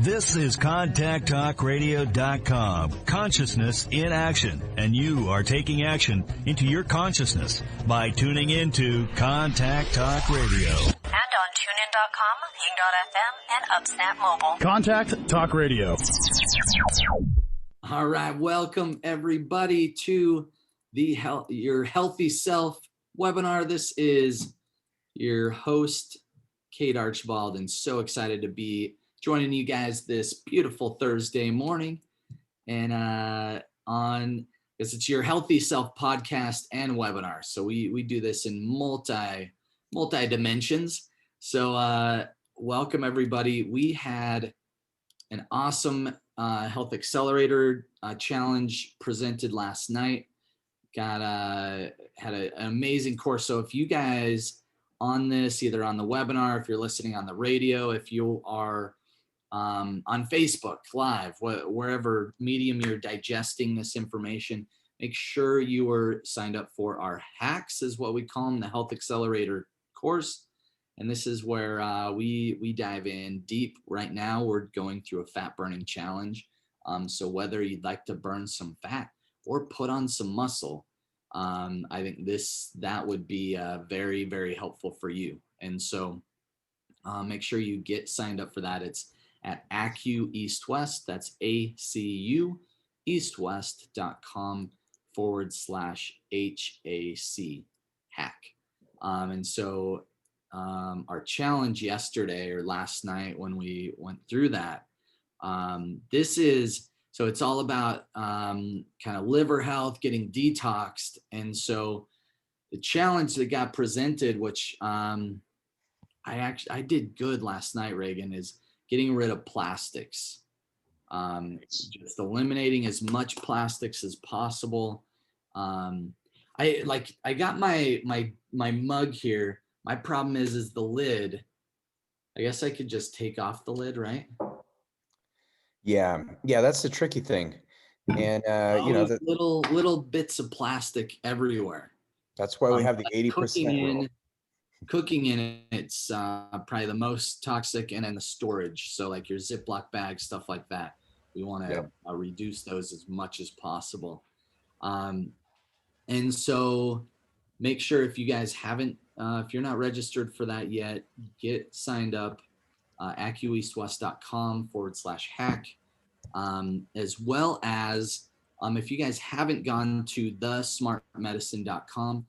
This is ContactTalkRadio.com. Consciousness in action. And you are taking action into your consciousness by tuning into Contact Talk Radio. And on TuneIn.com, Ping.fm, and Upsnap Mobile. Contact Talk Radio. All right, welcome everybody to the Your Healthy Self webinar. This is your host, Kate Archibald, and so excited to be joining you guys this beautiful Thursday morning. And because it's your Healthy Self podcast and webinar. So we do this in multi dimensions. So welcome everybody. We had an awesome Health Accelerator challenge presented last night. Had an amazing course. So if you guys on this, either on the webinar, if you're listening on the radio, if you are on Facebook Live, wherever medium you're digesting this information, make sure you are signed up for our hacks, is what we call them, the Health Accelerator course. And this is where we dive in deep. Right now, we're going through a fat burning challenge. So whether you'd like to burn some fat or put on some muscle, I think that would be very, very helpful for you. And so make sure you get signed up for that. It's at ACU East West. That's ACU eastwest.com/HAC hack. And so our challenge yesterday or last night when we went through that, so it's all about kind of liver health, getting detoxed. And so the challenge that got presented, which I did good last night, Reagan, is getting rid of plastics. Just eliminating as much plastics as possible. I got my mug here. My problem is the lid. I guess I could just take off the lid, right? Yeah, that's the tricky thing. And the little bits of plastic everywhere. That's why we have the 80% rule. Cooking in it's probably the most toxic, and in the storage. So like your Ziploc bags, stuff like that. We want to reduce those as much as possible. And so make sure if you guys haven't, if you're not registered for that yet, get signed up. AcuEastWest.com/hack, as well as if you guys haven't gone to thesmartmedicine.com,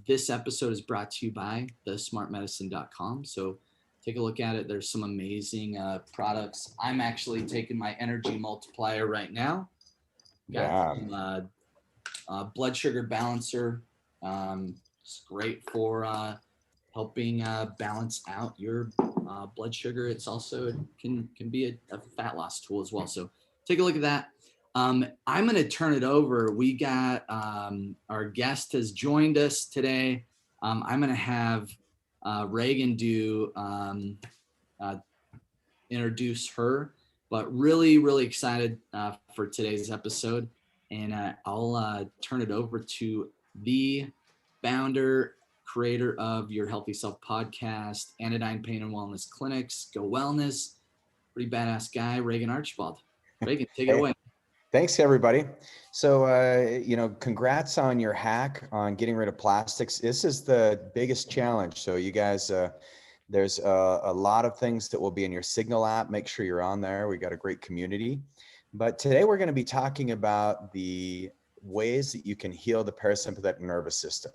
this episode is brought to you by thesmartmedicine.com. So take a look at it. There's some amazing products. I'm actually taking my energy multiplier right now. Got some blood sugar balancer. It's great for helping balance out your blood sugar. It's also can be a fat loss tool as well. So take a look at that. I'm going to turn it over. We got our guest has joined us today. I'm going to have Reagan introduce her, but really excited for today's episode. And I'll turn it over to the founder, creator of Your Healthy Self podcast, Anodyne Pain and Wellness Clinics, Go Wellness, pretty badass guy, Reagan Archibald. Reagan, take it away. Thanks, everybody. So, congrats on your hack on getting rid of plastics. This is the biggest challenge. So you guys, there's a lot of things that will be in your Signal app. Make sure you're on there. We got a great community. But today we're going to be talking about the ways that you can heal the parasympathetic nervous system.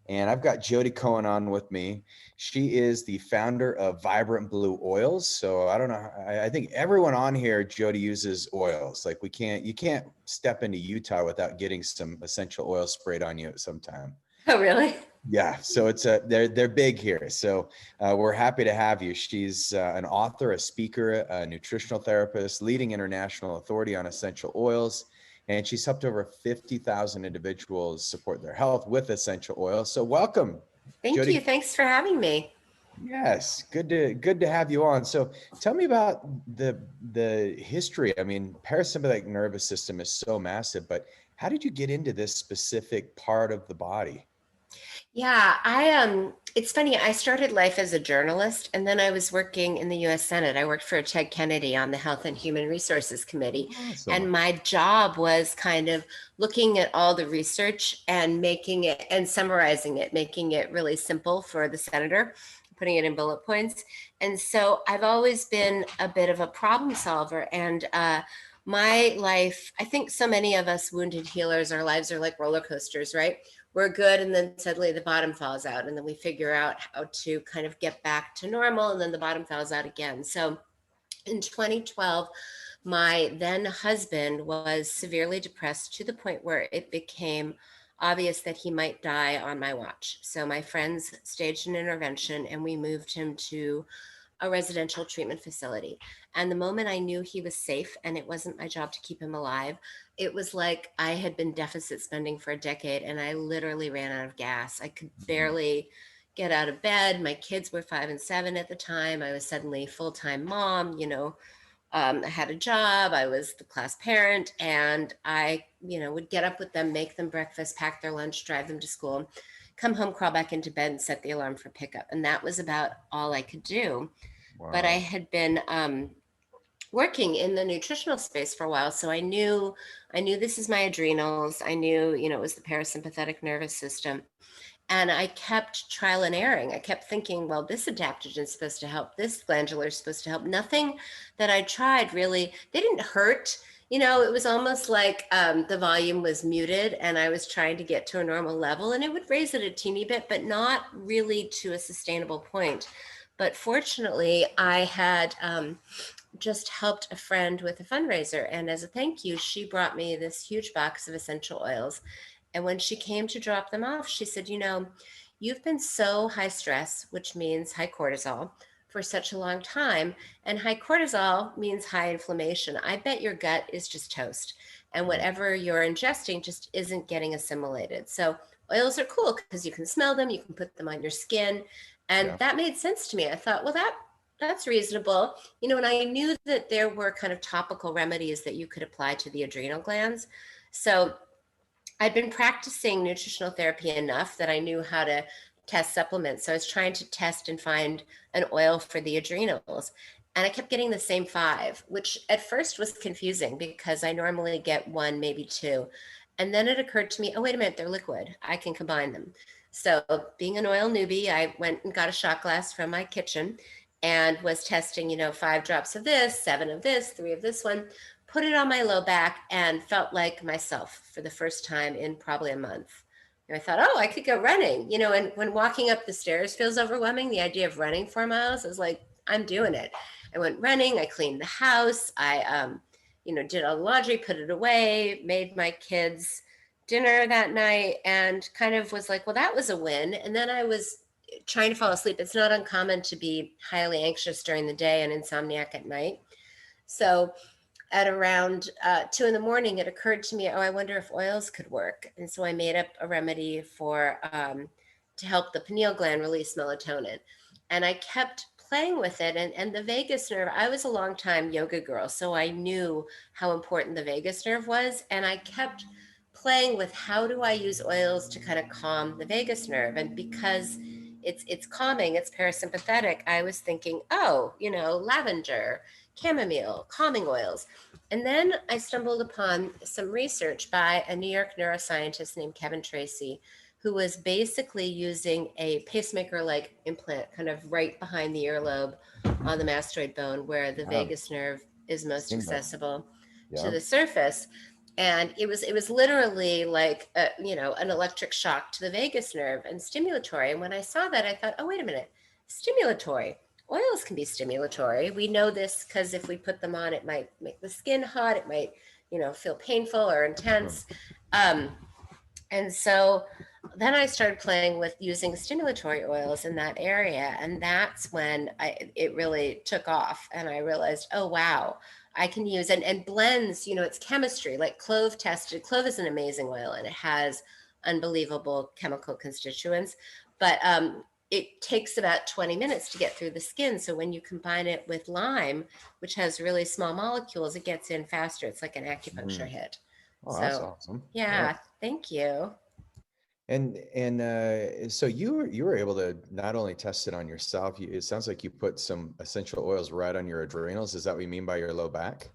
And I've got Jodi Cohen on with me. She is the founder of Vibrant Blue Oils. So I don't know. I think everyone on here, Jodi, uses oils. Like you can't step into Utah without getting some essential oil sprayed on you at some time. Oh, really? Yeah. So it's they're big here. So we're happy to have you. She's an author, a speaker, a nutritional therapist, leading international authority on essential oils. And she's helped over 50,000 individuals support their health with essential oils. So welcome. Thank Jodi. you. Thanks for having me. Yes, good to have you on. So tell me about the history. I mean, parasympathetic nervous system is so massive, but how did you get into this specific part of the body? Yeah, it's funny, I started life as a journalist and then I was working in the US Senate. I worked for Ted Kennedy on the Health and Human Resources Committee. Awesome. And my job was kind of looking at all the research and making it and summarizing it, making it really simple for the senator, putting it in bullet points. And so I've always been a bit of a problem solver. And my life, I think so many of us wounded healers, our lives are like roller coasters, right? We're good, and then suddenly the bottom falls out, and then we figure out how to kind of get back to normal, and then the bottom falls out again. So in 2012, my then husband was severely depressed to the point where it became obvious that he might die on my watch. So my friends staged an intervention and we moved him to a residential treatment facility. And the moment I knew he was safe and it wasn't my job to keep him alive, it was like I had been deficit spending for a decade and I literally ran out of gas. I could barely get out of bed. My kids were 5 and 7 at the time. I was suddenly full-time mom, I had a job. I was the class parent, and I, would get up with them, make them breakfast, pack their lunch, drive them to school, come home, crawl back into bed, and set the alarm for pickup. And that was about all I could do. But I Wow. had been working in the nutritional space for a while, so I knew this is my adrenals. I knew, it was the parasympathetic nervous system. And I kept trial and erroring. I kept thinking, well, this adaptogen is supposed to help. This glandular is supposed to help. Nothing that I tried really, they didn't hurt. It was almost like the volume was muted and I was trying to get to a normal level and it would raise it a teeny bit, but not really to a sustainable point. But fortunately, I had just helped a friend with a fundraiser. And as a thank you, she brought me this huge box of essential oils. And when she came to drop them off, she said, you've been so high stress, which means high cortisol, for such a long time. And high cortisol means high inflammation. I bet your gut is just toast. And whatever you're ingesting just isn't getting assimilated. So oils are cool because you can smell them, you can put them on your skin. And Yeah. that made sense to me. I thought, well, that's reasonable. And I knew that there were kind of topical remedies that you could apply to the adrenal glands. So I'd been practicing nutritional therapy enough that I knew how to test supplements. So I was trying to test and find an oil for the adrenals. And I kept getting the same 5, which at first was confusing because I normally get 1, maybe 2. And then it occurred to me, oh, wait a minute, they're liquid. I can combine them. So being an oil newbie, I went and got a shot glass from my kitchen and was testing, 5 drops of this, 7 of this, 3 of this one, put it on my low back and felt like myself for the first time in probably a month. And I thought, oh, I could go running, and when walking up the stairs feels overwhelming, the idea of running 4 miles, I was like, I'm doing it. I went running, I cleaned the house, I, did all the laundry, put it away, made my kids dinner that night, and kind of was like, well, that was a win. And then I was trying to fall asleep. It's not uncommon to be highly anxious during the day and insomniac at night. So at around 2 in the morning, it occurred to me, oh, I wonder if oils could work. And so I made up a remedy for to help the pineal gland release melatonin. And I kept playing with it. And the vagus nerve, I was a long time yoga girl, so I knew how important the vagus nerve was. And I kept playing with how do I use oils to kind of calm the vagus nerve. And because it's calming, it's parasympathetic, I was thinking, oh, lavender, chamomile, calming oils. And then I stumbled upon some research by a New York neuroscientist named Kevin Tracy, who was basically using a pacemaker-like implant kind of right behind the earlobe on the mastoid bone where the vagus nerve is most accessible to the surface. And it was literally like an electric shock to the vagus nerve and stimulatory. And when I saw that, I thought, oh, wait a minute, stimulatory. Oils can be stimulatory. We know this because if we put them on, it might make the skin hot. It might, feel painful or intense. And so then I started playing with using stimulatory oils in that area. And that's when it really took off. And I realized, oh, wow, I can use and blends, it's chemistry, like clove tested. Clove is an amazing oil and it has unbelievable chemical constituents. But it takes about 20 minutes to get through the skin. So when you combine it with lime, which has really small molecules, it gets in faster. It's like an acupuncture hit. Oh, So, that's awesome. yeah, thank you. So you were able to not only test it on yourself, it sounds like you put some essential oils right on your adrenals. Is that what you mean by your low back?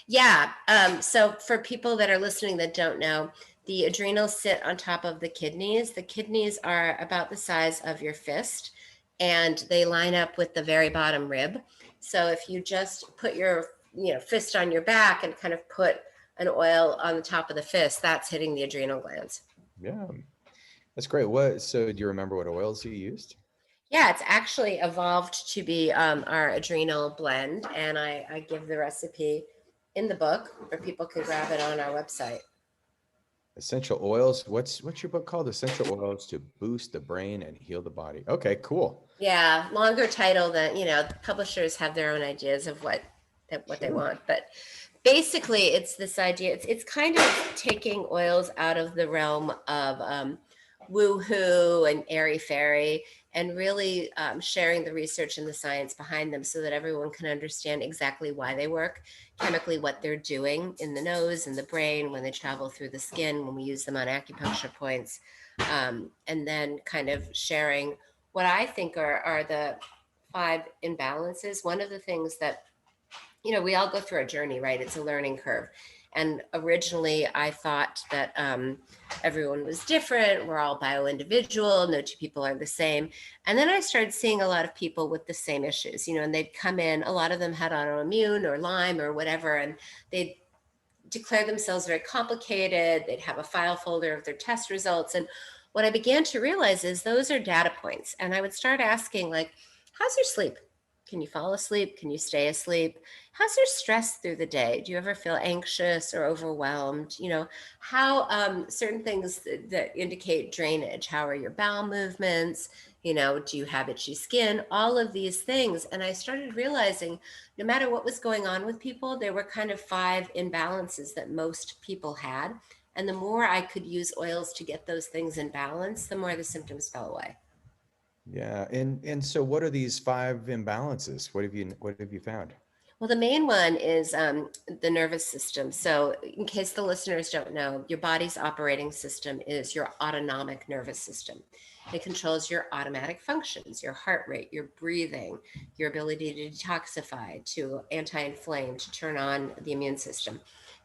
Yeah. So for people that are listening that don't know, the adrenals sit on top of the kidneys. The kidneys are about the size of your fist, and they line up with the very bottom rib. So if you just put your fist on your back and kind of put an oil on the top of the fist, that's hitting the adrenal glands. Yeah, that's great. So do you remember what oils you used? Yeah, it's actually evolved to be our adrenal blend, and I give the recipe in the book, or people can grab it on our website. Essential oils. What's your book called? Essential oils to boost the brain and heal the body. Okay, cool. Yeah, longer title than, the publishers have their own ideas of what they want, but basically it's this idea. It's kind of taking oils out of the realm of woo-hoo and airy-fairy, and really sharing the research and the science behind them so that everyone can understand exactly why they work chemically, what they're doing in the nose and the brain when they travel through the skin, when we use them on acupuncture points, and then kind of sharing what I think are the 5 imbalances. One of the things that, we all go through a journey, right? It's a learning curve. And originally I thought that everyone was different. We're all bio-individual. No two people are the same. And then I started seeing a lot of people with the same issues, and they'd come in, a lot of them had autoimmune or Lyme or whatever, and they'd declare themselves very complicated. They'd have a file folder of their test results. And what I began to realize is those are data points. And I would start asking, like, how's your sleep? Can you fall asleep? Can you stay asleep? How's your stress through the day? Do you ever feel anxious or overwhelmed? How certain things that indicate drainage. How are your bowel movements? Do you have itchy skin? All of these things. And I started realizing no matter what was going on with people, there were kind of 5 imbalances that most people had. And the more I could use oils to get those things in balance, the more the symptoms fell away. Yeah. And so what are these 5 imbalances? What have you found? Well, the main one is the nervous system. So in case the listeners don't know, your body's operating system is your autonomic nervous system. It controls your automatic functions, your heart rate, your breathing, your ability to detoxify, to anti-inflame, to turn on the immune system.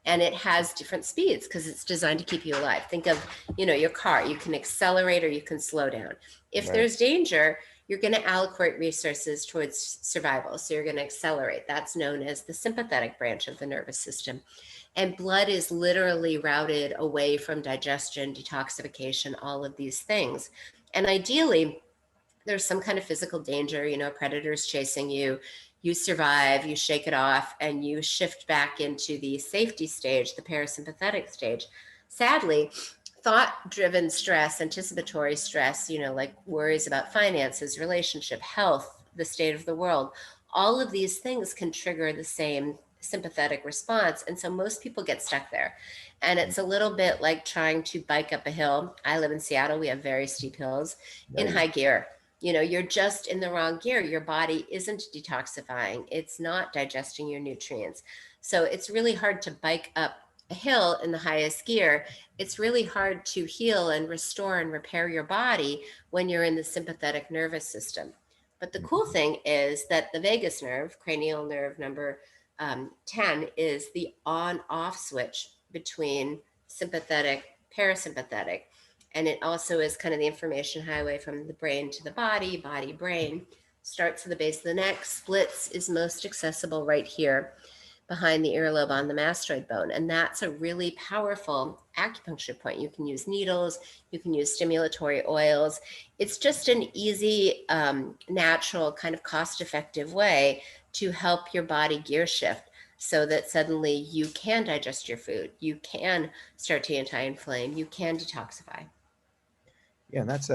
And it has different speeds because it's designed to keep you alive. Think of, your car. You can accelerate or you can slow down. If Right. there's danger, you're going to allocate resources towards survival. So you're going to accelerate. That's known as the sympathetic branch of the nervous system. And blood is literally routed away from digestion, detoxification, all of these things. And ideally, there's some kind of physical danger, predators chasing you. You survive, you shake it off, and you shift back into the safety stage, the parasympathetic stage. Sadly, thought-driven stress, anticipatory stress, like worries about finances, relationship, health, the state of the world, all of these things can trigger the same sympathetic response. And so most people get stuck there. And it's a little bit like trying to bike up a hill. I live in Seattle. We have very steep hills in high gear. You're just in the wrong gear. Your body isn't detoxifying. It's not digesting your nutrients. So it's really hard to bike up a hill in the highest gear. It's really hard to heal and restore and repair your body when you're in the sympathetic nervous system. But the cool thing is that the vagus nerve, cranial nerve number 10, is the on-off switch between sympathetic, parasympathetic. And it also is kind of the information highway from the brain to the body, brain, starts at the base of the neck, splits, is most accessible right here behind the earlobe on the mastoid bone. And that's a really powerful acupuncture point. You can use needles, you can use stimulatory oils. It's just an easy, natural, kind of cost-effective way to help your body gear shift so that suddenly you can digest your food, you can start to anti-inflame, you can detoxify. Yeah, and that's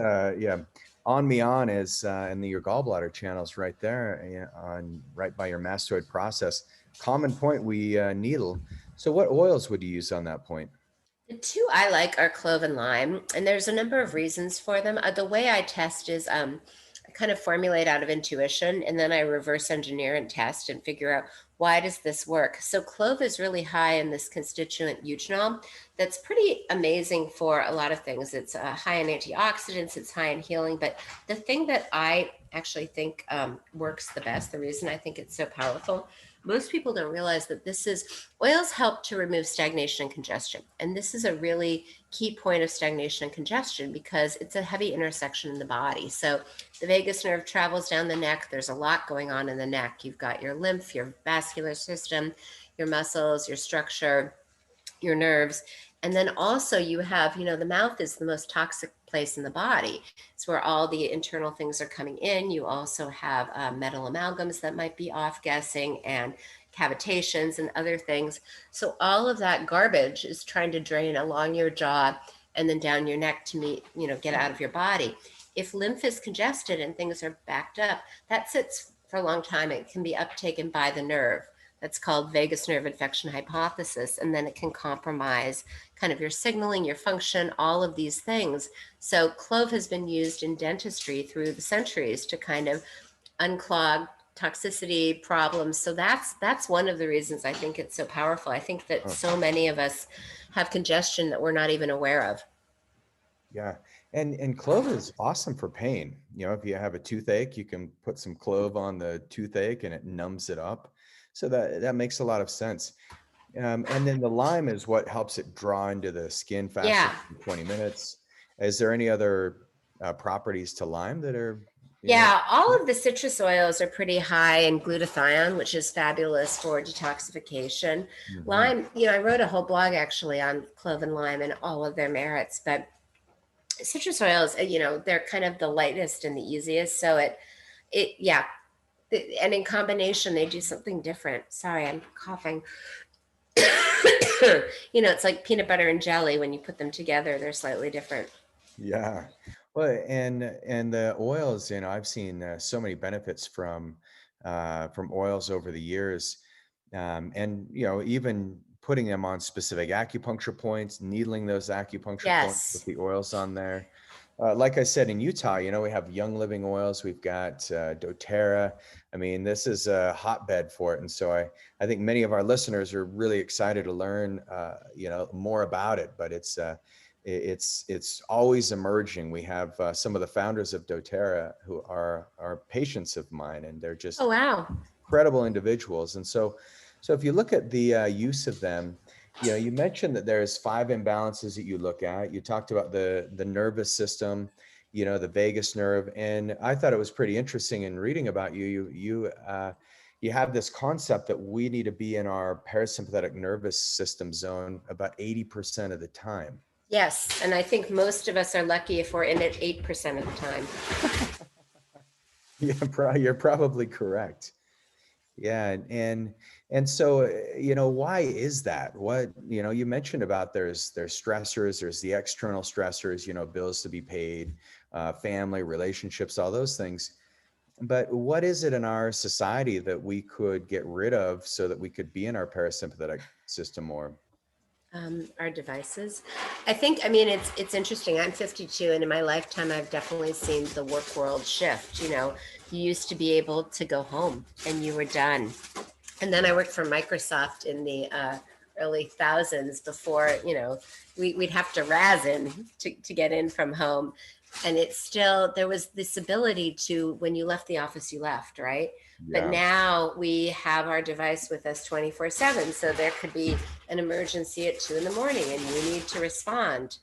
On Me On is in your gallbladder channels right there, right by your mastoid process. Common point, we needle. So what oils would you use on that point? The 2 I like are clove and lime, and there's a number of reasons for them. The way I test is I kind of formulate out of intuition, and then I reverse engineer and test and figure out, why does this work? So clove is really high in this constituent eugenol that's pretty amazing for a lot of things. It's high in antioxidants, it's high in healing, but the thing that I actually think works the best, the reason I think it's so powerful, most people don't realize that oils help to remove stagnation and congestion. And this is a really key point of stagnation and congestion because it's a heavy intersection in the body. So the vagus nerve travels down the neck. There's a lot going on in the neck. You've got your lymph, your vascular system, your muscles, your structure, your nerves. And then also you have, the mouth is the most toxic place in the body. It's where all the internal things are coming in. You also have metal amalgams that might be off-gassing and cavitations and other things. So all of that garbage is trying to drain along your jaw and then down your neck to get out of your body. If lymph is congested and things are backed up, that sits for a long time. It can be uptaken by the nerve. That's called vagus nerve infection hypothesis. And then it can compromise kind of your signaling, your function, all of these things. So clove has been used in dentistry through the centuries to kind of unclog toxicity problems. So that's one of the reasons I think it's so powerful. I think that so many of us have congestion that we're not even aware of. Yeah. And clove is awesome for pain. If you have a toothache, you can put some clove on the toothache and it numbs it up. So that makes a lot of sense. And then the lime is what helps it draw into the skin faster than 20 minutes. Is there any other properties to lime that are? All of the citrus oils are pretty high in glutathione, which is fabulous for detoxification. Mm-hmm. Lime, I wrote a whole blog actually on clove and lime and all of their merits, but citrus oils, they're kind of the lightest and the easiest. So and in combination, they do something different. Sorry, I'm coughing. It's like peanut butter and jelly. When you put them together, they're slightly different. Yeah. Well, and the oils, I've seen so many benefits from oils over the years. And, even putting them on specific acupuncture points, needling those acupuncture points with the oils on there. Like I said, in Utah, we have Young Living oils. We've got doTERRA. I mean, this is a hotbed for it. And so I think many of our listeners are really excited to learn, more about it, but it's always emerging. We have some of the founders of doTERRA who are patients of mine, and they're just incredible individuals. And so if you look at the use of them, you mentioned that there's 5 imbalances that you look at. You talked about the nervous system, the vagus nerve. And I thought it was pretty interesting in reading about you. You have this concept that we need to be in our parasympathetic nervous system zone about 80% of the time. Yes. And I think most of us are lucky if we're in it 8% of the time. Yeah, you're probably correct. Yeah. And so, why is that? What, you mentioned about there's stressors, there's the external stressors, bills to be paid, family, relationships, all those things. But what is it in our society that we could get rid of so that we could be in our parasympathetic system more? Our devices. It's interesting. I'm 52, and in my lifetime, I've definitely seen the work world shift. You used to be able to go home and you were done. And then I worked for Microsoft in the early thousands before, we'd have to razz in to get in from home. And there was this ability to, when you left the office, you left, right? Yeah. But now we have our device with us 24/7. So there could be an emergency at 2 a.m. and you need to respond.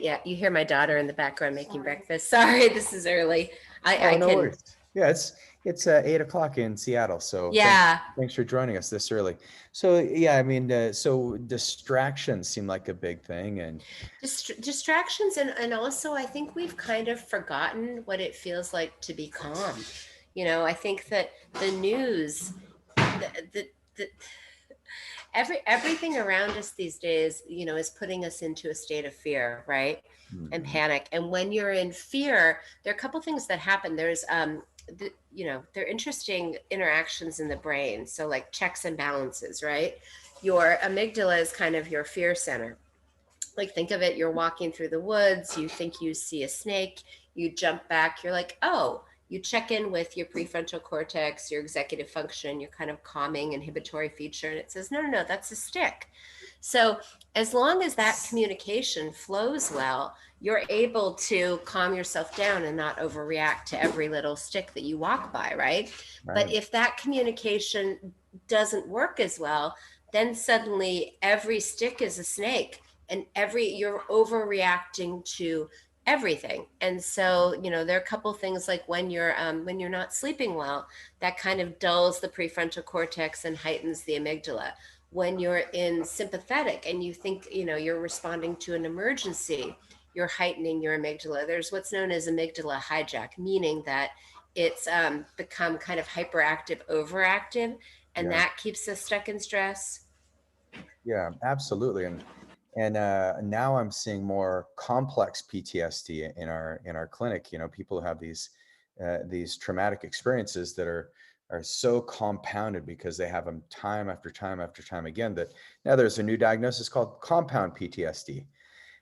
You hear my daughter in the background making breakfast. Sorry, this is early. No worries. Yeah, it's 8 o'clock in Seattle. So thanks for joining us this early. So so distractions seem like a big thing, and distractions. And also I think we've kind of forgotten what it feels like to be calm. I think that the news, everything around us these days, is putting us into a state of fear, right? Mm-hmm. And panic. And when you're in fear, there are a couple things that happen. There's, there are interesting interactions in the brain. So like checks and balances, right? Your amygdala is kind of your fear center. Like, think of it, you're walking through the woods, you think you see a snake, you jump back, you're like, oh, you check in with your prefrontal cortex, your executive function, your kind of calming inhibitory feature, and it says, no, no, no, that's a stick. So as long as that communication flows well, you're able to calm yourself down and not overreact to every little stick that you walk by, right? But if that communication doesn't work as well, then suddenly every stick is a snake, and you're overreacting to everything. And so, there are a couple things, like when you're not sleeping well, that kind of dulls the prefrontal cortex and heightens the amygdala. When you're in sympathetic and you think, you're responding to an emergency, you're heightening your amygdala. There's what's known as amygdala hijack, meaning that it's become kind of hyperactive, overactive, and that keeps us stuck in stress. Yeah, absolutely. And now I'm seeing more complex PTSD in our clinic. People who have these traumatic experiences that are so compounded because they have them time after time after time again, that now there's a new diagnosis called compound PTSD.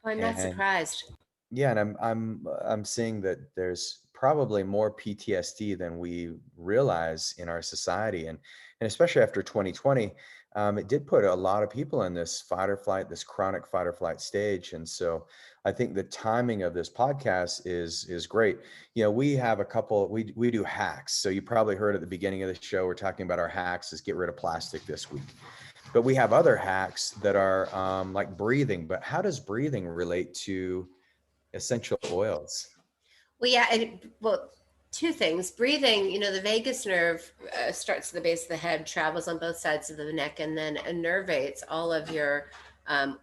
Oh, I'm not surprised. Yeah, and I'm seeing that there's probably more PTSD than we realize in our society, and especially after 2020, it did put a lot of people in this fight or flight, this chronic fight or flight stage. And so I think the timing of this podcast is great. We have a couple. We do hacks. So you probably heard at the beginning of the show, we're talking about our hacks is get rid of plastic this week. But we have other hacks that are like breathing. But how does breathing relate to essential oils? Well, yeah, two things. Breathing, the vagus nerve starts at the base of the head, travels on both sides of the neck, and then innervates all of your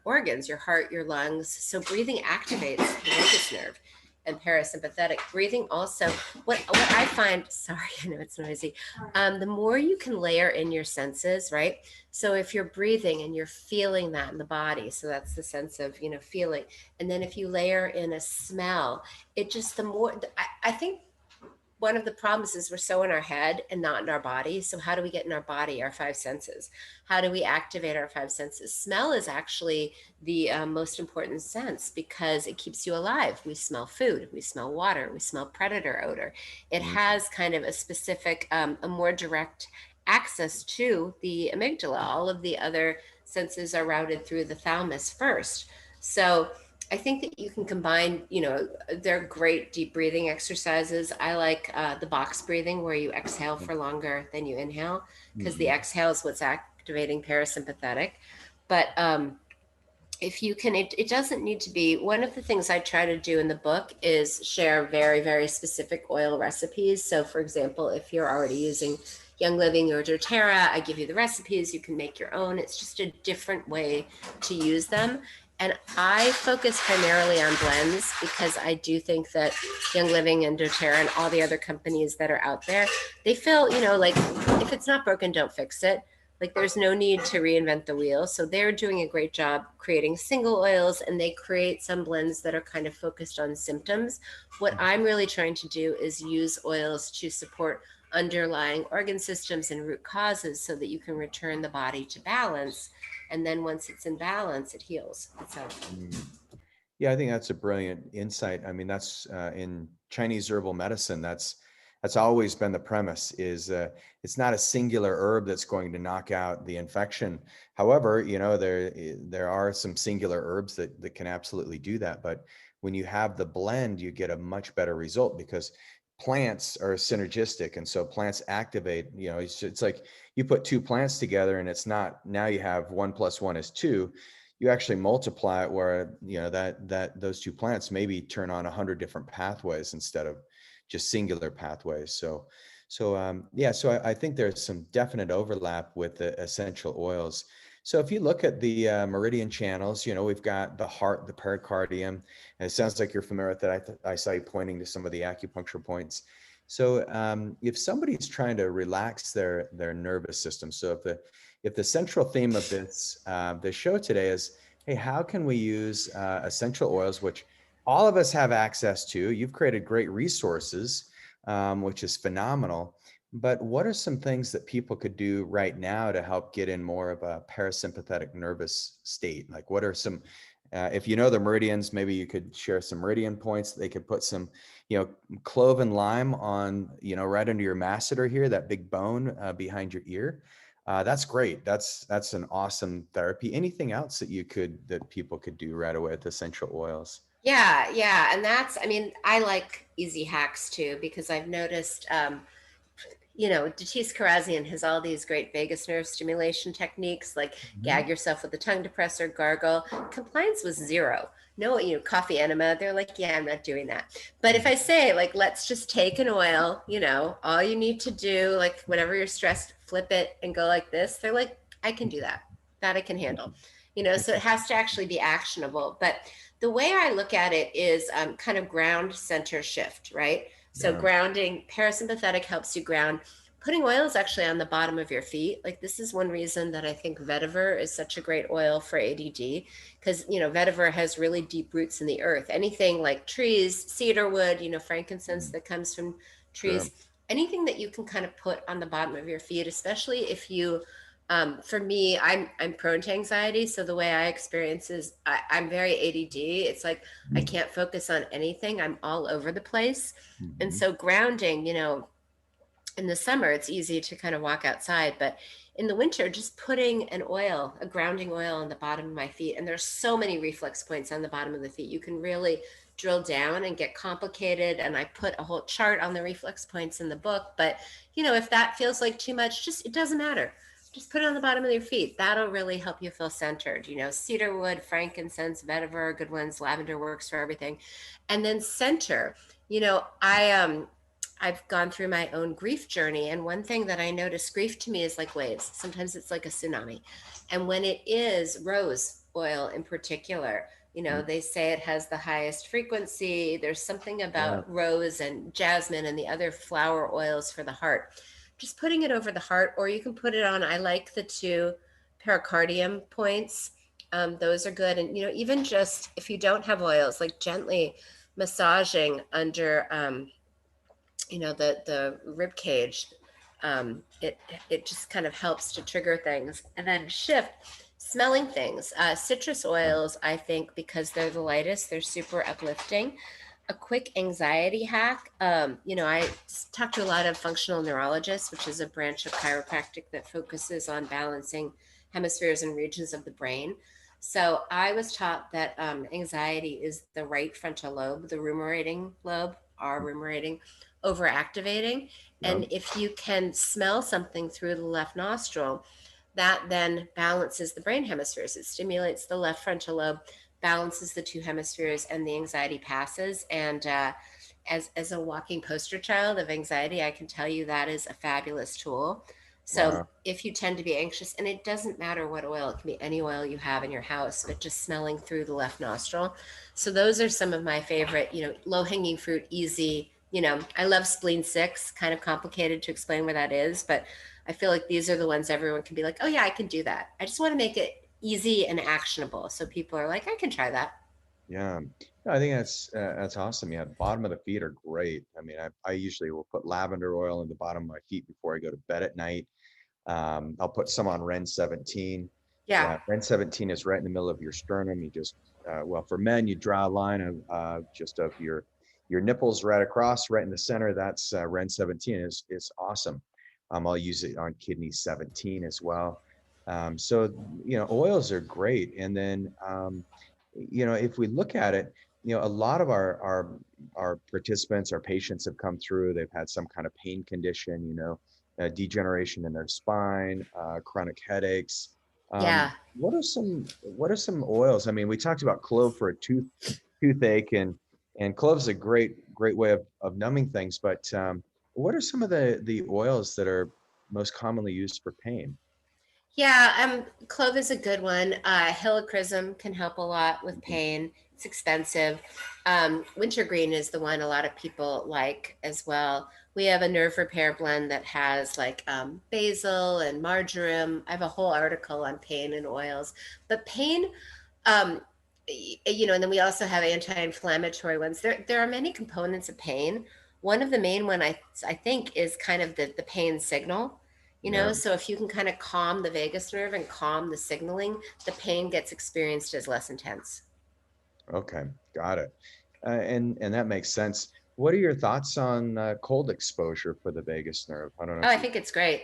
organs, your heart, your lungs. So breathing activates the vagus nerve. And parasympathetic breathing also, what I find, sorry, I know it's noisy, the more you can layer in your senses, right? So if you're breathing and you're feeling that in the body, so that's the sense of, feeling. And then if you layer in a smell, it just, the more, I think one of the problems is we're so in our head and not in our body. So how do we get in our body, our five senses? How do we activate our five senses? Smell is actually the most important sense because it keeps you alive. We smell food, we smell water, we smell predator odor. It has kind of a specific, a more direct access to the amygdala. All of the other senses are routed through the thalamus first. So I think that you can combine, they're great deep breathing exercises. I like the box breathing where you exhale for longer than you inhale, because the exhale is what's activating parasympathetic. But if you can, it doesn't need to be. One of the things I try to do in the book is share very, very specific oil recipes. So for example, if you're already using Young Living or doTERRA, I give you the recipes, you can make your own. It's just a different way to use them. And I focus primarily on blends because I do think that Young Living and doTERRA and all the other companies that are out there, they feel, like if it's not broken, don't fix it. Like there's no need to reinvent the wheel. So they're doing a great job creating single oils, and they create some blends that are kind of focused on symptoms. What I'm really trying to do is use oils to support underlying organ systems and root causes so that you can return the body to balance. And then once it's in balance, it heals itself. Yeah, I think that's a brilliant insight. I mean, that's in Chinese herbal medicine, that's always been the premise, is it's not a singular herb that's going to knock out the infection. However, there are some singular herbs that can absolutely do that. But when you have the blend, you get a much better result because plants are synergistic. And so plants activate, it's like you put two plants together and it's not, now you have 1 + 1 is 2. You actually multiply it where, that those two plants maybe turn on 100 different pathways instead of just singular pathways. So I think there's some definite overlap with the essential oils. So if you look at the meridian channels, we've got the heart, the pericardium, and it sounds like you're familiar with that. I saw you pointing to some of the acupuncture points. So if somebody's trying to relax their nervous system, so if the central theme of this show today is, hey, how can we use essential oils, which all of us have access to? You've created great resources, which is phenomenal. But what are some things that people could do right now to help get in more of a parasympathetic nervous state? Like what are some If you know the meridians, maybe you could share some meridian points. They could put some, clove and lime on, right under your masseter here, that big bone behind your ear. That's great. That's an awesome therapy. Anything else that people could do right away with essential oils? Yeah. And I like easy hacks too, because I've noticed, Datis Karazian has all these great vagus nerve stimulation techniques, like gag yourself with a tongue depressor, gargle. Compliance was zero. No, coffee enema. They're like, yeah, I'm not doing that. But if I say, like, let's just take an oil, all you need to do, like, whenever you're stressed, flip it and go like this. They're like, I can do that. That I can handle. So it has to actually be actionable. But the way I look at it is kind of ground center shift, right? So grounding, parasympathetic helps you ground. Putting oil is actually on the bottom of your feet. Like, this is one reason that I think vetiver is such a great oil for ADD, because, vetiver has really deep roots in the earth. Anything like trees, cedar wood, frankincense that comes from trees, anything that you can kind of put on the bottom of your feet, especially if you, for me, I'm prone to anxiety. So the way I experience is I'm very ADD. It's like, I can't focus on anything. I'm all over the place. And so grounding, in the summer, it's easy to kind of walk outside, but in the winter, just putting a grounding oil on the bottom of my feet. And there's so many reflex points on the bottom of the feet. You can really drill down and get complicated. And I put a whole chart on the reflex points in the book, but if that feels like too much, it doesn't matter. Just put it on the bottom of your feet. That'll really help you feel centered. Cedar wood, frankincense, vetiver are good ones. Lavender works for everything. And then center. I've gone through my own grief journey. And one thing that I noticed, grief to me is like waves. Sometimes it's like a tsunami. And when it is rose oil in particular, they say it has the highest frequency. There's something about rose and jasmine and the other flower oils for the heart. Just putting it over the heart, or you can put it on, I like the 2 pericardium points. Those are good. And, even just if you don't have oils, like gently massaging under, the rib cage, it just kind of helps to trigger things. And then shift, smelling things. Citrus oils, I think, because they're the lightest, they're super uplifting. A quick anxiety hack. I talk to a lot of functional neurologists, which is a branch of chiropractic that focuses on balancing hemispheres and regions of the brain. So I was taught that anxiety is the right frontal lobe, the ruminating lobe, our ruminating, overactivating. And if you can smell something through the left nostril, that then balances the brain hemispheres. It stimulates the left frontal lobe, balances the 2 hemispheres, and the anxiety passes. And as a walking poster child of anxiety, I can tell you that is a fabulous tool. So if you tend to be anxious, and it doesn't matter what oil, it can be any oil you have in your house, but just smelling through the left nostril. So those are some of my favorite, low-hanging fruit, easy. I love spleen 6, kind of complicated to explain where that is, but I feel like these are the ones everyone can be like, oh yeah, I can do that. I just want to make it easy and actionable. So people are like, I can try that. Yeah, I think that's awesome. Yeah, the bottom of the feet are great. I mean, I usually will put lavender oil in the bottom of my feet before I go to bed at night. I'll put some on Ren 17. Yeah. Ren 17 is right in the middle of your sternum. You just, for men, you draw a line of just of your nipples right across, right in the center. That's Ren 17 is awesome. I'll use it on kidney 17 as well. So, oils are great. And then, if we look at it, a lot of our participants, our patients have come through, they've had some kind of pain condition, degeneration in their spine, chronic headaches. What are some oils? I mean, we talked about clove for a toothache, and clove's a great way of numbing things, but what are some of the oils that are most commonly used for pain? Yeah, clove is a good one. Helichrysum can help a lot with pain. It's expensive. Wintergreen is the one a lot of people like as well. We have a nerve repair blend that has like basil and marjoram. I have a whole article on pain and oils. But pain, and then we also have anti-inflammatory ones. There are many components of pain. One of the main one I think is kind of the pain signal. So if you can kind of calm the vagus nerve and calm the signaling, the pain gets experienced as less intense. Okay, got it. And that makes sense. What are your thoughts on cold exposure for the vagus nerve? I don't know Oh, if I you, think it's great.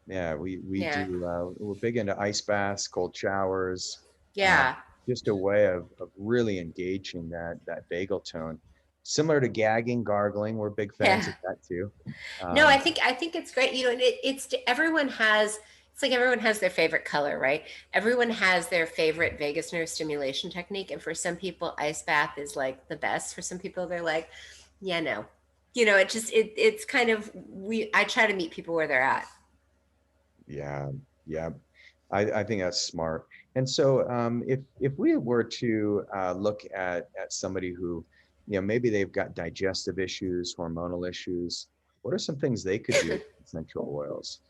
yeah, we Yeah. do. We're big into ice baths, cold showers, uh, Yeah. just a way of really engaging that vagal tone. Similar to gagging, gargling, we're big fans Yeah. of that too. No, Um, I think it's great. You know, and it's everyone has. It's like everyone has their favorite color, right? Everyone has their favorite vagus nerve stimulation technique, and for some people, ice bath is like the best. For some people, they're like, yeah, no. You know, it's kind of we. I try to meet people where they're at. yeah, yeah, I think that's smart. And so, if we were to look at somebody who, maybe they've got digestive issues, hormonal issues, what are some things they could do with essential oils?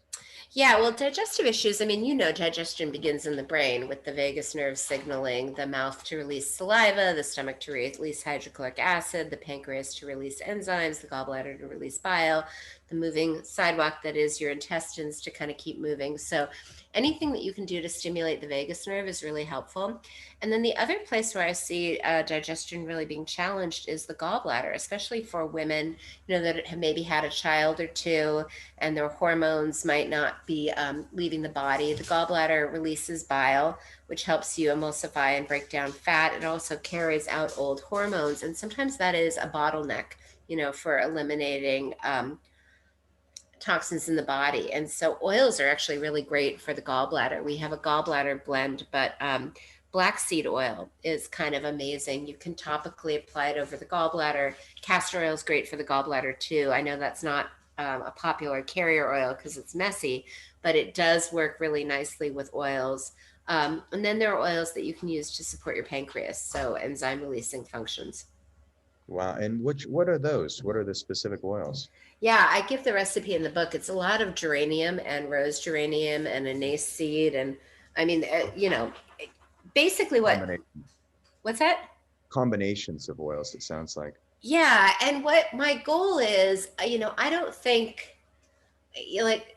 Yeah, well, digestive issues, I mean, you know, digestion begins in the brain with the vagus nerve signaling the mouth to release saliva, the stomach to release hydrochloric acid, the pancreas to release enzymes, the gallbladder to release bile, the moving sidewalk that is your intestines to kind of keep moving. So anything that you can do to stimulate the vagus nerve is really helpful. And then the other place where I see digestion really being challenged is the gallbladder, especially for women, you know, that have maybe had a child or two and their hormones might not be leaving the body. The gallbladder releases bile, which helps you emulsify and break down fat. It also carries out old hormones, and sometimes that is a bottleneck, you know, for eliminating toxins in the body. And so oils are actually really great for the gallbladder. We have a gallbladder blend, but black seed oil is kind of amazing. You can topically apply it over the gallbladder. Castor oil is great for the gallbladder too. I know that's not a popular carrier oil because it's messy, but it does work really nicely with oils. And then there are oils that you can use to support your pancreas, so enzyme releasing functions. Wow. And what are those? What are the specific oils? Yeah, I give the recipe in the book. It's a lot of geranium and rose geranium and anise seed. And I mean, you know, basically Combination, what's that? combinations of oils, it sounds like. Yeah. And what my goal is, you know, I don't think, like,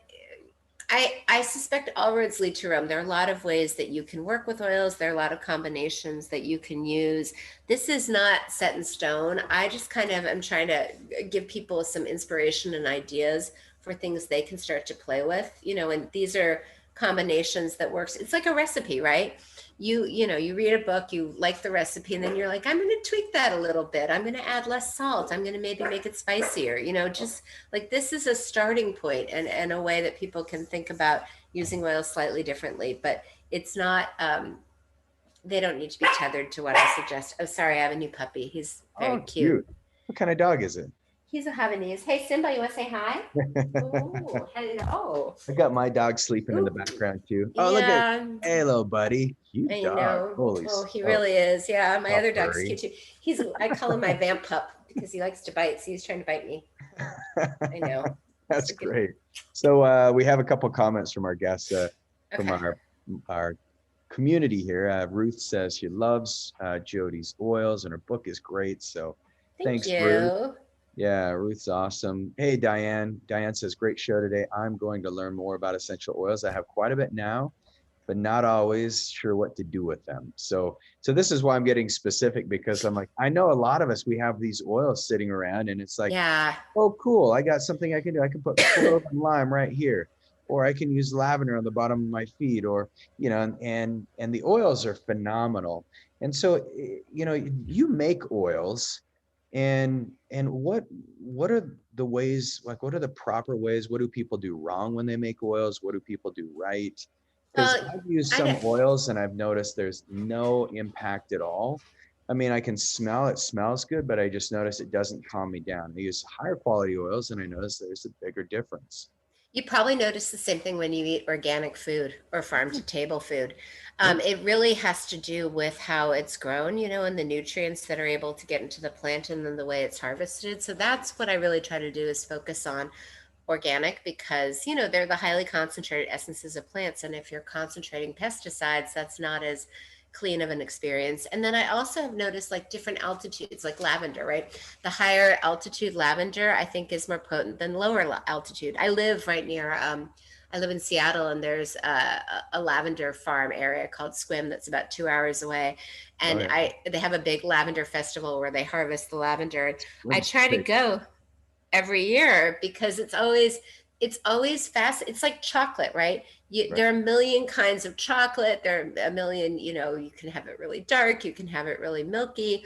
I suspect all roads lead to Rome. There are a lot of ways that you can work with oils. There are a lot of combinations that you can use. This is not set in stone. I just kind of am trying to give people some inspiration and ideas for things they can start to play with, you know, and these are combinations that works. It's like a recipe, right? You know, you read a book, you like the recipe, and then you're like, I'm going to tweak that a little bit. I'm going to add less salt. I'm going to maybe make it spicier, you know, just like this is a starting point and a way that people can think about using oil slightly differently, but it's not, they don't need to be tethered to what I suggest. Oh, sorry, I have a new puppy. He's very Oh, cute. cute. What kind of dog is it? He's a Havanese. Hey, Simba, you want to say hi? Oh, hello. I got my dog sleeping in the Ooh. background too. Oh, look at, Yeah, hey, little buddy. Cute I dog. know. Holy Oh, he smokes. really is. Yeah, my Oh, other dog's furry. cute too. I call him my vamp pup because he likes to bite. So he's trying to bite me. I know. That's So good. great. So we have a couple comments from our guests, from Okay. our community here. Ruth says she loves Jodi's oils and her book is great. So Thank thanks, Ruth. you. Yeah, Ruth's awesome. Hey, Diane. Diane says, great show today. I'm going to learn more about essential oils. I have quite a bit now, but not always sure what to do with them. So this is why I'm getting specific, because I'm like, I know a lot of us, we have these oils sitting around and it's like, Yeah. oh, cool. I got something I can do. I can put clove and lime right here, or I can use lavender on the bottom of my feet, or, you know, and the oils are phenomenal. And so, you know, you make oils, and what are the ways, like, what are the proper ways? What do people do wrong when they make oils? What do people do right? Because Well, I've used I some don't, oils and I've noticed there's no impact at all. I mean, I can smell it smells good, but I just notice it doesn't calm me down. I use higher quality oils and I notice there's a bigger difference. you probably notice the same thing when you eat organic food or farm to table food. Yep. It really has to do with how it's grown, you know, and the nutrients that are able to get into the plant and then the way it's harvested. So that's what I really try to do is focus on organic because, you know, they're the highly concentrated essences of plants. And if you're concentrating pesticides, that's not as clean of an experience. And then I also have noticed like different altitudes, like lavender, right? The higher altitude lavender, I think, is more potent than lower altitude. I live right near I live in Seattle, and there's a lavender farm area called Squim that's about 2 hours away. And they have a big lavender festival where they harvest the lavender. And I try to go every year because it's always fast. It's like chocolate, right? There are a million kinds of chocolate. There are a million, you can have it really dark, you can have it really milky.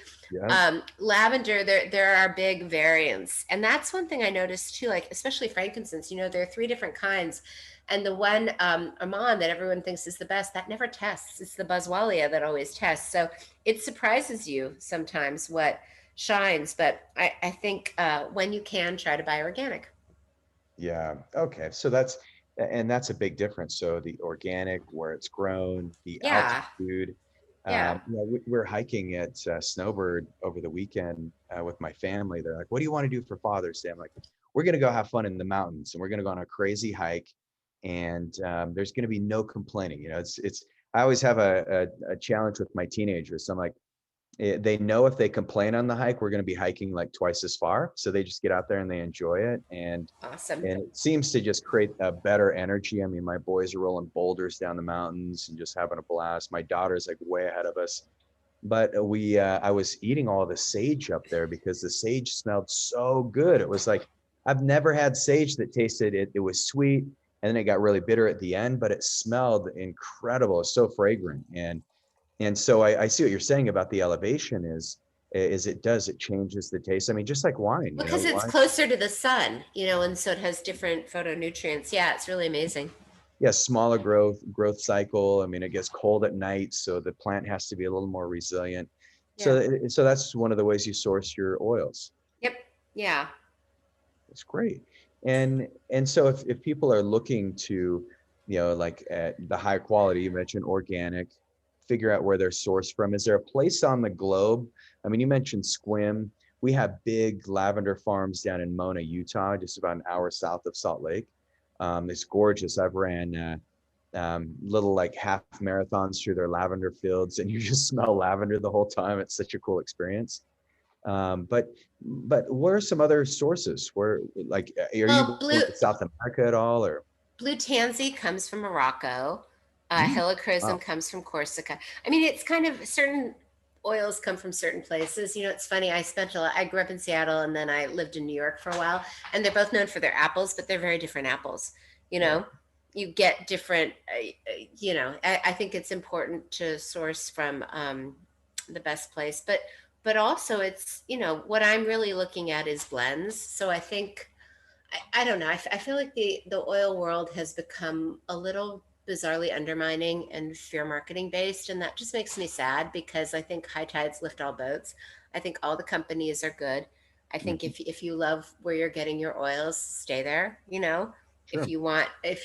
Lavender, there are big variants. And that's one thing I noticed too, like especially frankincense, there are 3 different kinds. And the one Amman that everyone thinks is the best, that never tests. It's the Boswellia that always tests. So it surprises you sometimes what shines. But I think when you can, try to buy organic. Yeah. Okay. So that's a big difference. So the organic, where it's grown, the altitude. We're hiking at Snowbird over the weekend with my family. They're like, "What do you want to do for Father's Day?" I'm like, "We're going to go have fun in the mountains, and we're going to go on a crazy hike, and there's going to be no complaining." I always have a challenge with my teenagers. So I'm like, they know if they complain on the hike, we're going to be hiking like twice as far. So they just get out there and they enjoy it. And awesome. And it seems to just create a better energy. I mean, my boys are rolling boulders down the mountains and just having a blast. My daughter's like way ahead of us. But I was eating all the sage up there because the sage smelled so good. It was like, I've never had sage that tasted it. It was sweet. And then it got really bitter at the end, but it smelled incredible. It's so fragrant. And so I see what you're saying about the elevation is it changes the taste. I mean, just like wine. Because it's closer to the sun, and so it has different phytonutrients. Yeah, it's really amazing. Yeah, smaller growth cycle. I mean, it gets cold at night, so the plant has to be a little more resilient. Yeah. So that's one of the ways you source your oils. Yep. Yeah. That's great. And so if people are looking to, like at the high quality, you mentioned organic, figure out where they're sourced from. Is there a place on the globe? I mean, you mentioned Squim. We have big lavender farms down in Mona, Utah, just about an hour south of Salt Lake. It's gorgeous. I've ran little like half marathons through their lavender fields, and you just smell lavender the whole time. It's such a cool experience. But what are some other sources? Where like are you going to South America at all, or? Blue tansy comes from Morocco. Helichrysum comes from Corsica. I mean, it's kind of certain oils come from certain places. It's funny. I grew up in Seattle, and then I lived in New York for a while, and they're both known for their apples, but they're very different apples. You get different, I think it's important to source from the best place, but also it's, what I'm really looking at is blends. So I think, I don't know. I feel like the oil world has become a little bizarrely undermining and fear marketing based. And that just makes me sad because I think high tides lift all boats. I think all the companies are good. I think if you love where you're getting your oils, stay there, Sure. If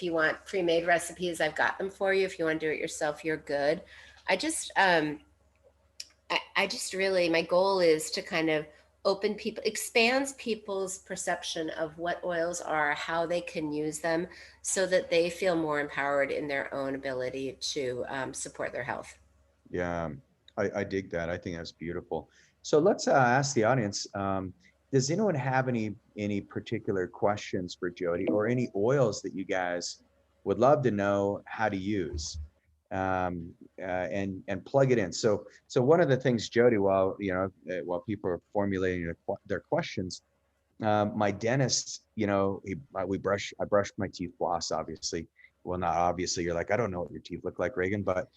you want pre-made recipes, I've got them for you. If you want to do it yourself, you're good. I just really, my goal is to kind of expands people's perception of what oils are, how they can use them, so that they feel more empowered in their own ability to support their health. Yeah, I dig that. I think that's beautiful. So let's ask the audience, does anyone have any particular questions for Jodi, or any oils that you guys would love to know how to use? And plug it in. So one of the things, Jodi, while people are formulating their questions, my dentist, I brushed my teeth floss, obviously. Well, not obviously. You're like, I don't know what your teeth look like, Reagan, but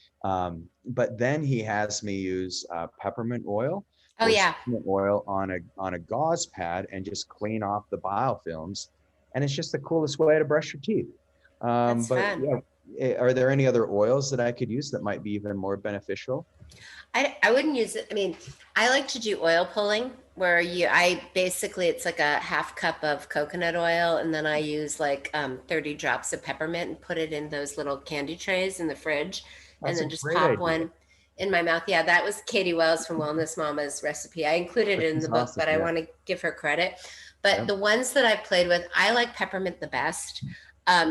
then he has me use peppermint oil. Oh yeah. Oil on a gauze pad and just clean off the biofilms, and it's just the coolest way to brush your teeth. That's fun. Yeah. Are there any other oils that I could use that might be even more beneficial? I wouldn't use it. I mean, I like to do oil pulling where it's like a half cup of coconut oil, and then I use like 30 drops of peppermint and put it in those little candy trays in the fridge. That's and then just pop one in my mouth. Yeah, that was Katie Wells from Wellness Mama's recipe. I included it in the book, but I want to give her credit. But the ones that I've played with, I like peppermint the best.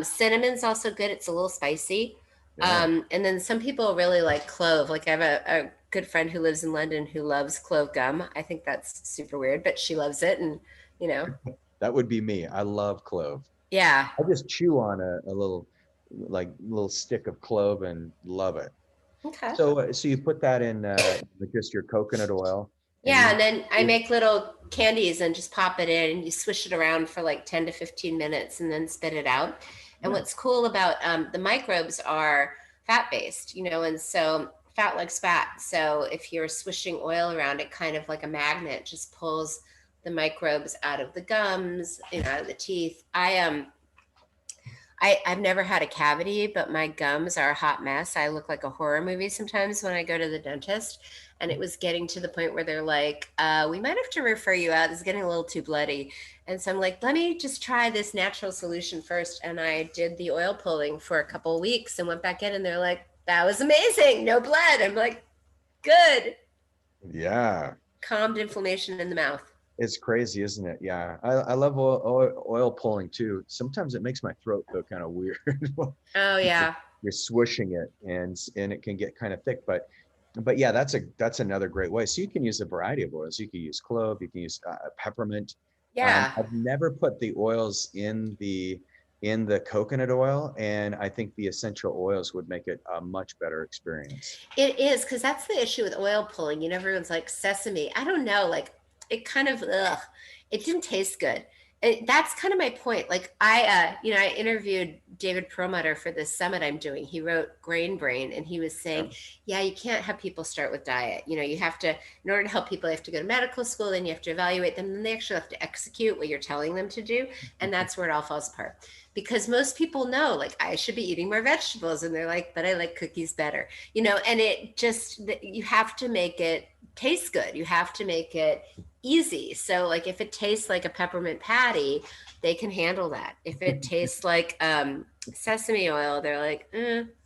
Cinnamon's also good. It's a little spicy. And then some people really like clove. Like I have a good friend who lives in London who loves clove gum. I think that's super weird, but she loves it. And, That would be me. I love clove. Yeah. I just chew on a little like little stick of clove and love it. Okay. So you put that in with just your coconut oil. Yeah, and then I make little candies and just pop it in, and you swish it around for like 10 to 15 minutes and then spit it out. And what's cool about the microbes are fat-based, and so fat likes fat. So if you're swishing oil around, it kind of like a magnet just pulls the microbes out of the gums, out of the teeth. I've never had a cavity, but my gums are a hot mess. I look like a horror movie sometimes when I go to the dentist. And it was getting to the point where they're like, we might have to refer you out. It's getting a little too bloody. And so I'm like, let me just try this natural solution first. And I did the oil pulling for a couple of weeks and went back in, and they're like, that was amazing. No blood. I'm like, good. Yeah. Calmed inflammation in the mouth. It's crazy, isn't it? Yeah. I love oil pulling too. Sometimes it makes my throat feel kind of weird. Oh yeah. You're swishing it and it can get kind of thick, but yeah, that's another great way. So you can use a variety of oils. You can use clove, you can use peppermint. Yeah. I've never put the oils in the coconut oil, and I think the essential oils would make it a much better experience. It is, because that's the issue with oil pulling. Everyone's like, sesame. I don't know, like it kind of, it didn't taste good. And that's kind of my point. Like I interviewed David Perlmutter for this summit I'm doing. He wrote Grain Brain, and he was saying, yeah, you can't have people start with diet. You have to, in order to help people, you have to go to medical school, then you have to evaluate them, then they actually have to execute what you're telling them to do. And that's where it all falls apart. Because most people know, like, I should be eating more vegetables. And they're like, but I like cookies better, and it just, you have to make it taste good. You have to make it easy. So like if it tastes like a peppermint patty, they can handle that. If it tastes like sesame oil, they're like, No,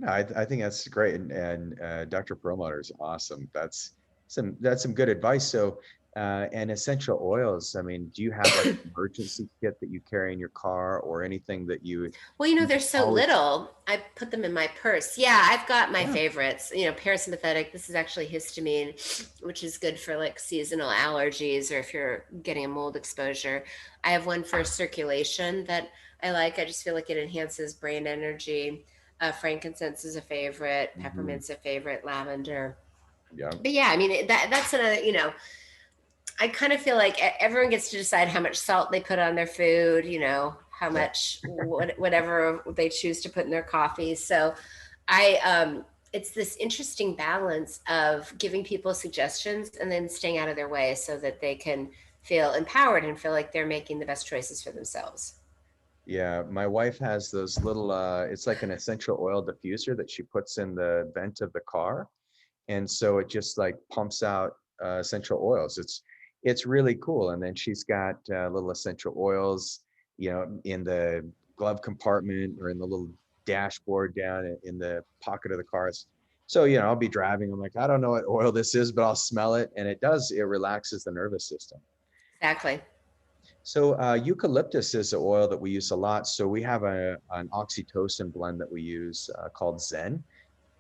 I think that's great. And Dr. Perlmutter is awesome. That's some good advice. So and essential oils, I mean, do you have like an emergency kit that you carry in your car or anything that you? Well, they're so little. I put them in my purse. Yeah, I've got my favorites. Parasympathetic. This is actually histamine, which is good for like seasonal allergies or if you're getting a mold exposure. I have one for circulation that I like. I just feel like it enhances brain energy. Frankincense is a favorite. Peppermint's a favorite. Lavender. Yeah. But yeah, I mean, that's another, I kind of feel like everyone gets to decide how much salt they put on their food, how much, whatever they choose to put in their coffee. So it's this interesting balance of giving people suggestions and then staying out of their way so that they can feel empowered and feel like they're making the best choices for themselves. Yeah, my wife has those little, it's like an essential oil diffuser that she puts in the vent of the car. And so it just like pumps out essential oils. It's really cool. And then she's got little essential oils, in the glove compartment or in the little dashboard down in the pocket of the cars. So, I'll be driving. I'm like, I don't know what oil this is, but I'll smell it. And it relaxes the nervous system. Exactly. So eucalyptus is an oil that we use a lot. So we have an oxytocin blend that we use called Zen.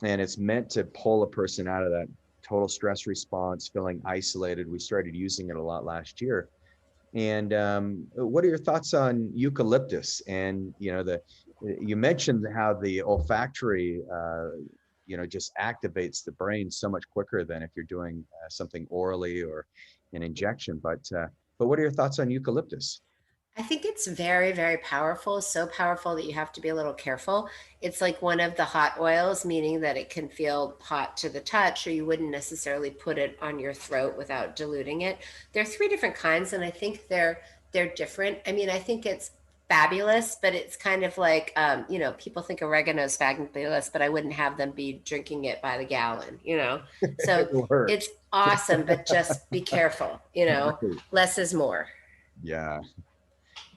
And it's meant to pull a person out of that total stress response, feeling isolated. We started using it a lot last year. And what are your thoughts on eucalyptus? And, you mentioned how the olfactory, just activates the brain so much quicker than if you're doing something orally or an injection. But what are your thoughts on eucalyptus? I think it's very, very powerful, so powerful that you have to be a little careful. It's like one of the hot oils, meaning that it can feel hot to the touch, or you wouldn't necessarily put it on your throat without diluting it. There are 3 different kinds, and I think they're different. I mean, I think it's fabulous, but it's kind of like, people think oregano is fabulous, but I wouldn't have them be drinking it by the gallon, So it's awesome, but just be careful, less is more. Yeah.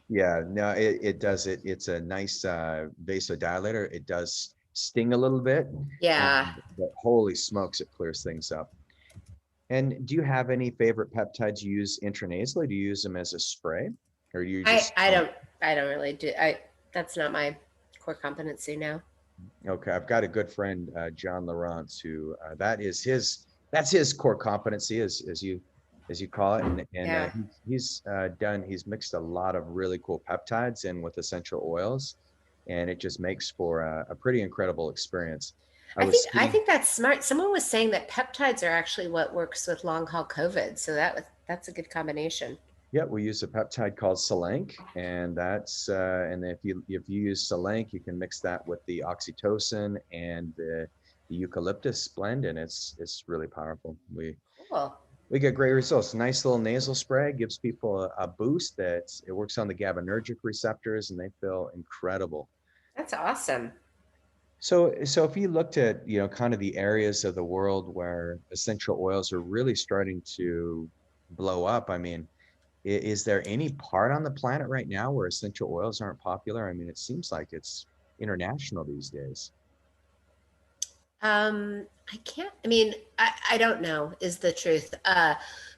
Yeah, no, it does. It's a nice vasodilator. It does sting a little bit. Yeah. But holy smokes, it clears things up. And do you have any favorite peptides you use intranasally? Do you use them as a spray? Or do you just I don't really do. That's not my core competency now. Okay, I've got a good friend, John Lawrence, who that's his core competency, as you as you call it. And Yeah. he's mixed a lot of really cool peptides in with essential oils, and it just makes for a pretty incredible experience. I think that's smart. Someone was saying that peptides are actually what works with long haul COVID. So that's a good combination. Yeah, we use a peptide called Selenk, and and if you use Selenk, you can mix that with the oxytocin and the eucalyptus blend, and it's really powerful. Cool. We get great results. Nice little nasal spray gives people a boost. It works on the GABAergic receptors, and they feel incredible. That's awesome. So if you looked at, kind of the areas of the world where essential oils are really starting to blow up, I mean, is there any part on the planet right now where essential oils aren't popular? I mean, it seems like it's international these days. I can't, I mean, I don't know is the truth.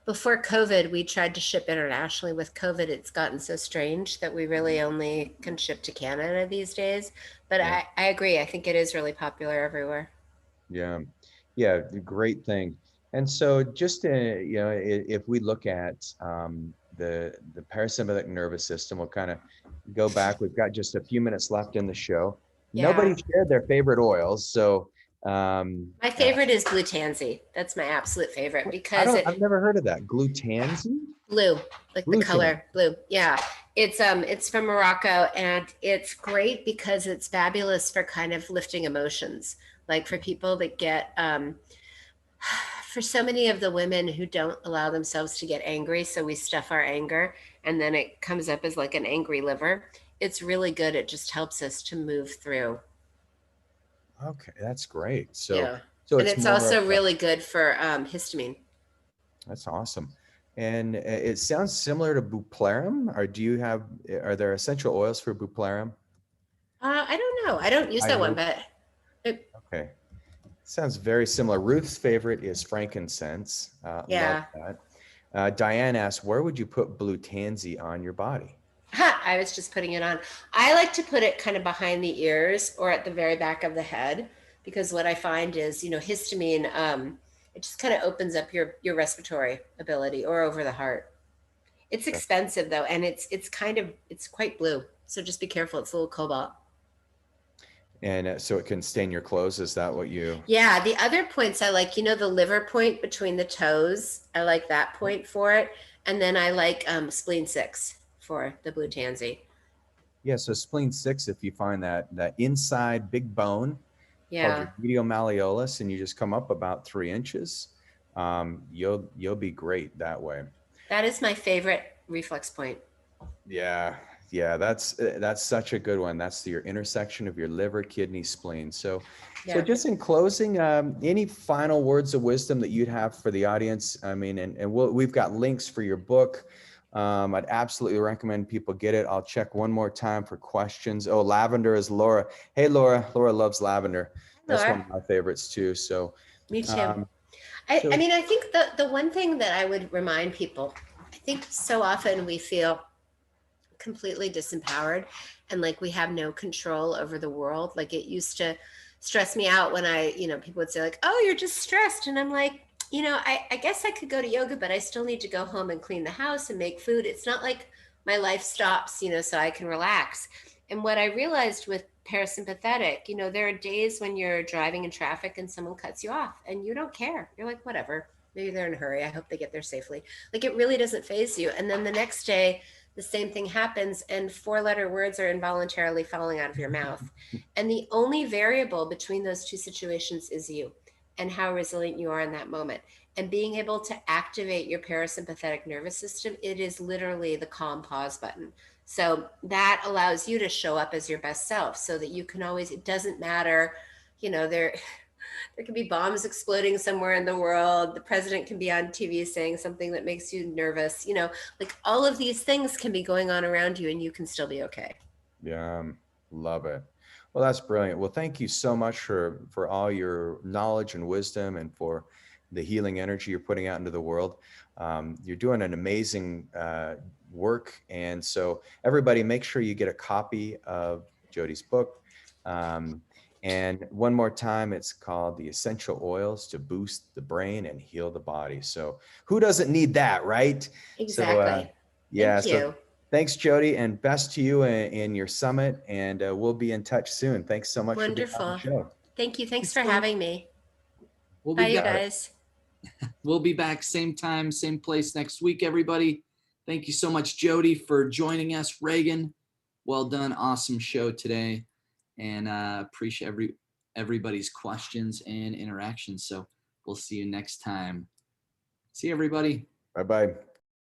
Before COVID, we tried to ship internationally. With COVID, it's gotten so strange that we really only can ship to Canada these days. But Yeah. I agree. I think it is really popular everywhere. Yeah. Yeah. Great thing. And so just, if we look at the parasympathetic nervous system, we'll kind of go back. We've got just a few minutes left in the show. Nobody Yeah. shared their favorite oils. So My favorite is blue tansy. That's my absolute favorite because I've never heard of that. Glutanzi? blue, like the Gluten. color blue. Yeah. It's from Morocco, and it's great because it's fabulous for kind of lifting emotions. Like for people that get for so many of the women who don't allow themselves to get angry, so we stuff our anger and then it comes up as like an angry liver. It's really good. It just helps us to move through. Okay, that's great. Yeah. So And it's it's more also of really good for histamine. that's awesome. And it sounds similar to buplerium, or are there essential oils for buplerium? I don't know. I don't use I that one, hope. but Okay. Sounds very similar. Ruth's favorite is frankincense. Love yeah. that. Diane asks, where would you put blue tansy on your body? I was just putting it on. I like to put it kind of behind the ears or at the very back of the head, because what I find is, histamine, it just kind of opens up your respiratory ability, or over the heart. It's expensive though, and it's quite blue. So just be careful. It's a little cobalt. And so it can stain your clothes. Is that what you? Yeah, the other points I like, the liver point between the toes. I like that point for it. And then I like spleen 6 for the blue tansy. Yeah, so spleen 6, if you find that inside big bone called Yeah. your medial malleolus, and you just come up about 3 inches, you'll be great that way. That is my favorite reflex point. Yeah, that's such a good one. That's your intersection of your liver, kidney, spleen. So Yeah. just in closing, any final words of wisdom that you'd have for the audience? I mean, and we've got links for your book. I'd absolutely recommend people get it. I'll check one more time for questions. Oh, lavender is Laura. Hey, Laura. Laura loves lavender. That's Laura. one of my favorites too. So Me too. I mean, I think the one thing that I would remind people, I think so often we feel completely disempowered and like we have no control over the world. Like it used to stress me out when people would say like, oh, you're just stressed. And I'm like, I guess I could go to yoga, but I still need to go home and clean the house and make food. It's not like my life stops, so I can relax. And what I realized with parasympathetic, there are days when you're driving in traffic and someone cuts you off and you don't care. You're like, whatever, maybe they're in a hurry. I hope they get there safely. Like it really doesn't faze you. And then the next day, the same thing happens and 4-letter words are involuntarily falling out of your mouth. And the only variable between those two situations is you and how resilient you are in that moment. And being able to activate your parasympathetic nervous system, it is literally the calm pause button. So that allows you to show up as your best self so that you can always, it doesn't matter, there could be bombs exploding somewhere in the world. The president can be on TV saying something that makes you nervous. Like all of these things can be going on around you and you can still be okay. Yeah, love it. Well, that's brilliant. Well, thank you so much for all your knowledge and wisdom and for the healing energy you're putting out into the world. You're doing an amazing work. And so everybody make sure you get a copy of Jodi's book. And one more time, it's called the essential oils to boost the brain and heal the body. So who doesn't need that, right? Exactly. So, yeah. Thank you. So thanks, Jodi, and best to you in your summit. And we'll be in touch soon. Thanks so much for being on the show. Thank you. Thanks for having me. We'll Bye, be you back. guys. We'll be back same time, same place next week, everybody. Thank you so much, Jodi, for joining us. Reagan, well done. Awesome show today. And appreciate everybody's questions and interactions. So we'll see you next time. See you, everybody. Bye-bye.